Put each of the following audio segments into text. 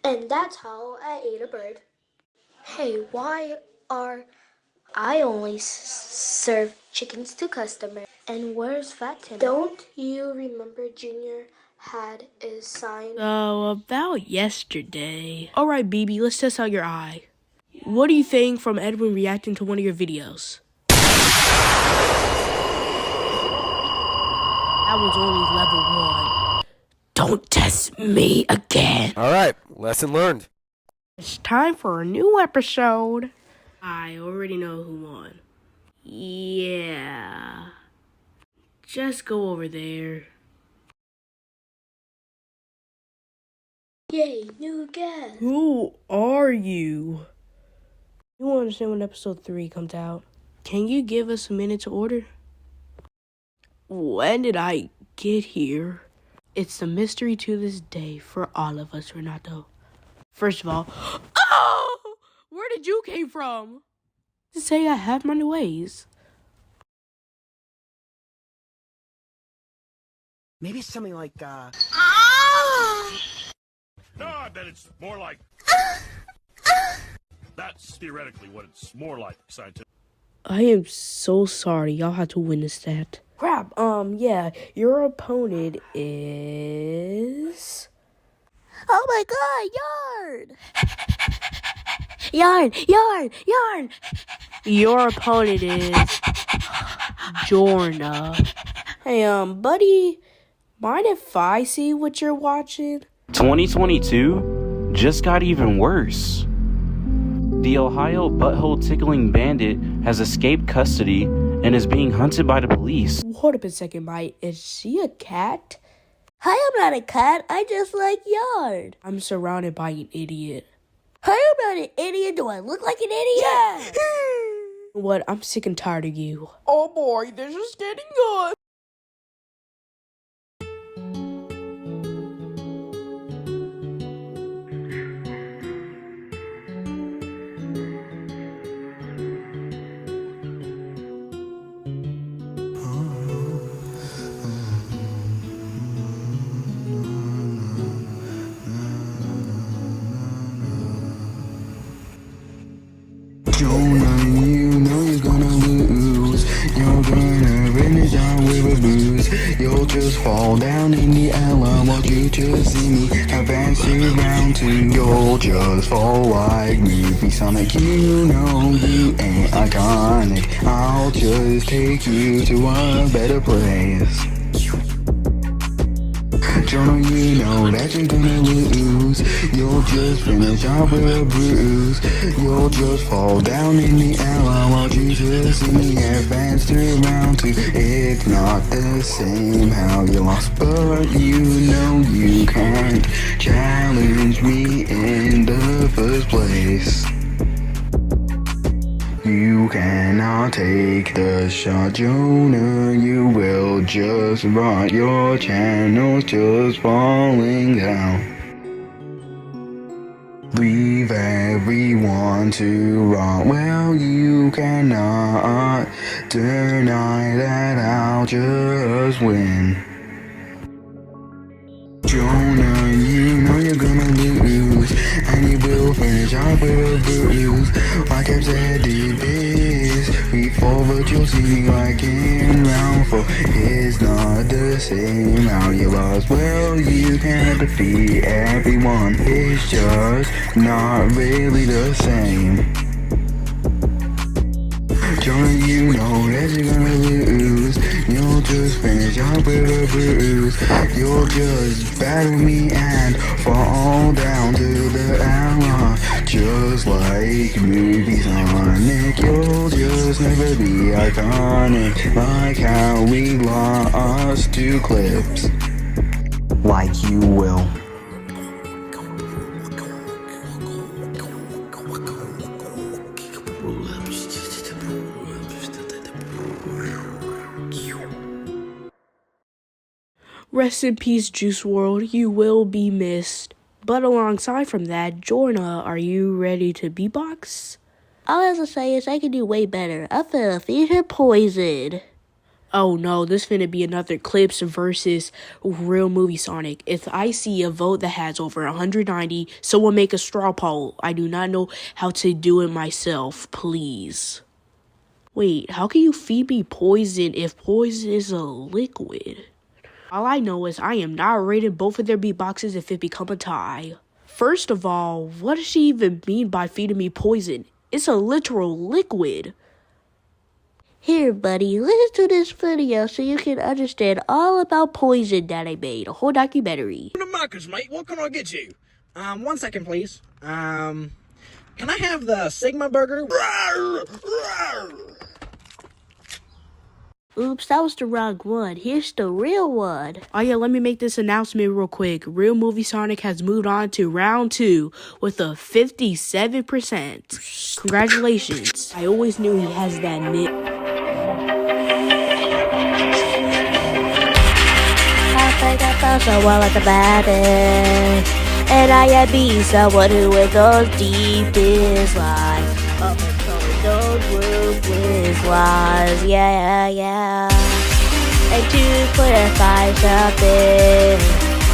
And that's how I ate a bird. Hey, why are I only serve chickens to customers? And where's Fatima? Don't you remember Junior had a sign? So, about yesterday. Alright, BB, let's test out your eye. What do you think from Edwin reacting to one of your videos? That was only level 1. Don't test me again. Alright, lesson learned. It's time for a new episode. I already know who won. Yeah. Just go over there. Yay, new guest. Who are you? You won't understand when episode 3 comes out. Can you give us a minute to order? When did I get here? It's a mystery to this day for all of us, Renato. First of all, oh! Where did you came from? To say I have my ways. Maybe something like, No, I bet it's more like... That's theoretically what it's more like, scientific. I am so sorry. Y'all had to witness that. Crap, yeah. Your opponent is... Oh my god, yarn! Yarn! Your opponent is... Jorna. Hey, buddy, mind if I see what you're watching? 2022 just got even worse. The Ohio butthole tickling bandit has escaped custody and is being hunted by the police. Hold up a second, Mike. Is she a cat? I am not a cat, I just like yarn. I'm surrounded by an idiot. I am not an idiot, do I look like an idiot? Yeah! What? I'm sick and tired of you. Oh boy, this is getting good. Jorna, you know you're gonna lose. You're gonna finish out with a bruise. You'll just fall down in the alley. Won't you just see me? How fast you're bound to. You'll just fall like me. Be Sonic, you know you ain't iconic. I'll just take you to a better place. Jorna, you know that you're gonna lose. You'll just finish off with a bruise. You'll just fall down in the alley. While you just see me advance to round 2. It's not the same how you lost, but you know you can't challenge me in the first place. You cannot take the shot, Jorna. You will just rot. Your channel's just falling down. Leave everyone to rot. Well, you cannot deny that I'll just win. Jorna, you know you're gonna lose, and you will finish off with a bruise. Like I've said it is before, but you'll see me like in round 4. It's not the same how you lost. Well, you can't defeat everyone. It's just not really the same. Jorna, you know that you're gonna lose. You'll just finish up with a bruise. You'll just battle me and fall down to the alley. Just like movie Sonic, you'll just never be iconic. Like how we lost 2 clips. Like you will. Rest in peace, Juice WRLD. You will be missed. But alongside from that, Jorna, are you ready to beatbox? All I have to say is I can do way better. I feel a feature poison. Oh no, this finna be another Clips versus Real Movie Sonic. If I see a vote that has over 190, someone make a straw poll. I do not know how to do it myself, please. Wait, how can you feed me poison if poison is a liquid? All I know is I am not rating both of their beatboxes if it become a tie. First of all, what does she even mean by feeding me poison? It's a literal liquid. Here, buddy, listen to this video so you can understand all about poison that I made. A whole documentary. The Marcus, mate. What can I get you? 1 second, please. Can I have the Sigma burger? Oops, that was the wrong one. Here's the real one. Oh yeah, let me make this announcement real quick. Real Movie Sonic has moved on to round 2 with a 57%. Congratulations. I always knew he has that nit. I found someone like the baddest, and I am being someone who with those deepest lies, up until those ruthless lies, yeah. And to clarify something,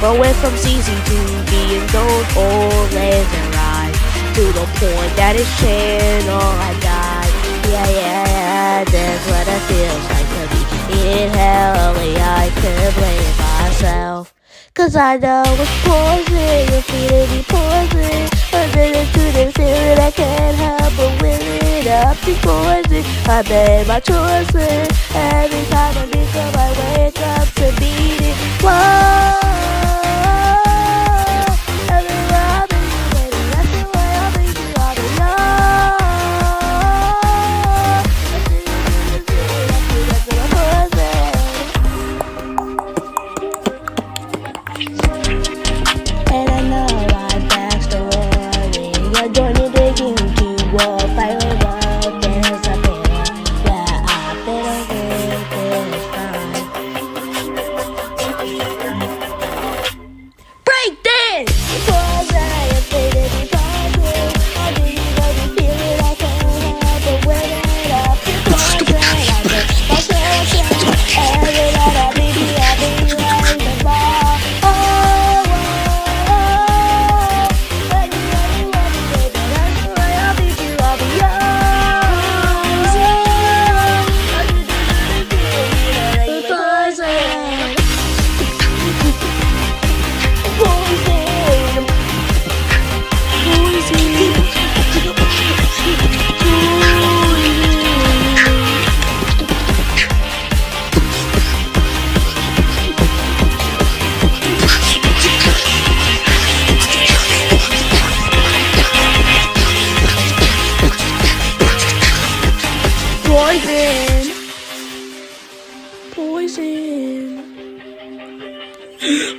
but went from CC to being those old laser eyes, to the point that it's channel I died, yeah, that's what it feels like to be in hell, I could blame myself, cause I know it's poison, you're feeding me poison, under to the feeling I can't help but will it up to poison, I made my choices, every time I think of I wake up to beat it, whoa, everywhere I've been, baby, that's the way I'll be, I'll be and I know I'm past the warning. You're doing it again to war. Fire up, there's a better. Yeah, I better win this time. Break this! Because I am feeling the problem. I really know you feel it. I can't help but win it up. Because I got myself. Every night I be right the ball.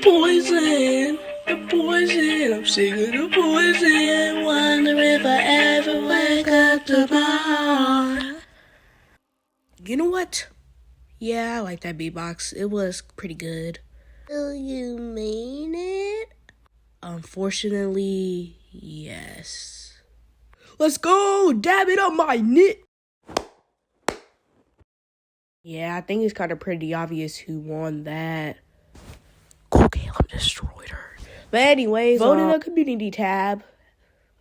Poison, the poison, I'm singing the poison, wonder if I ever wake up tomorrow. You know what? Yeah, I like that beatbox. It was pretty good. Do you mean it? Unfortunately, yes. Let's go! Dab it up my nit! Yeah, I think it's kind of pretty obvious who won that. Cool Caleb destroyed her. But anyways, vote in the community tab.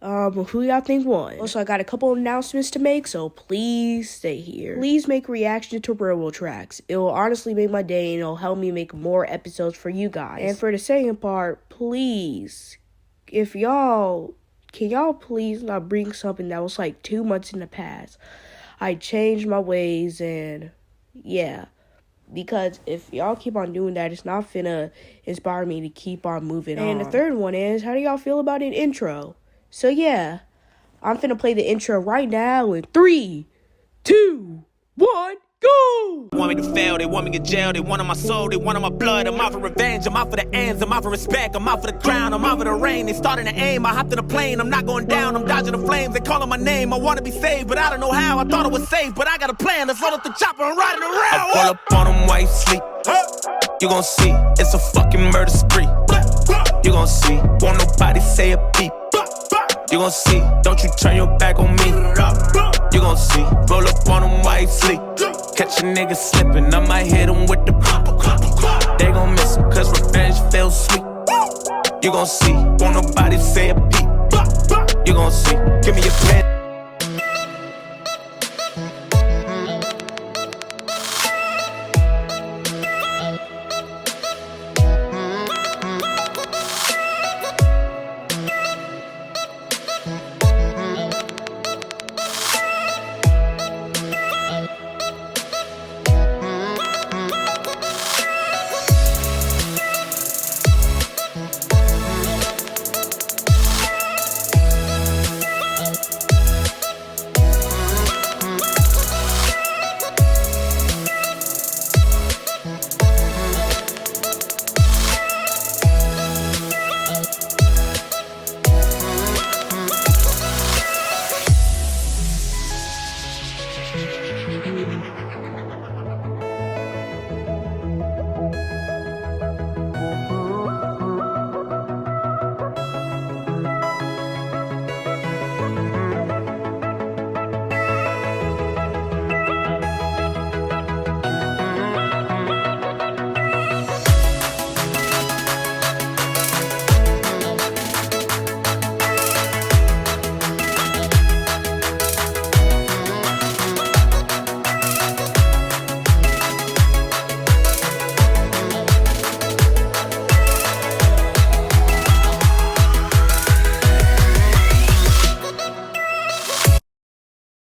Who y'all think won? Also, I got a couple announcements to make, so please stay here. Please make reaction to railroad tracks. It will honestly make my day, and it'll help me make more episodes for you guys. And for the second part, please, can y'all please not bring something that was like 2 months in the past? I changed my ways, and yeah. Because if y'all keep on doing that, it's not finna inspire me to keep on moving on. And the third one is, how do y'all feel about an intro? So yeah, I'm finna play the intro right now in 3, 2, 1, go! Want me to fail, they want me to jail, they want on my soul, they want on my blood. I'm out for revenge, I'm out for the ends, I'm out for respect, I'm out for the crown, I'm out for the rain. They starting to aim, I hopped in a plane, I'm not going down, I'm dodging the flames. They calling my name, I wanna be saved, but I don't know how. I thought it was safe, but I got a plan. Let's load up the chopper and ride it around. I pull up on them while you sleep. You gon' see, it's a fucking murder spree. You gon' see, won't nobody say a peep. You gon' see, don't you turn your back on me. You gon' see, roll up on them while you sleep. Catch a nigga slipping, I might hit him with the they gon' miss him, cause revenge feels sweet. You gon' see, won't nobody say a peep.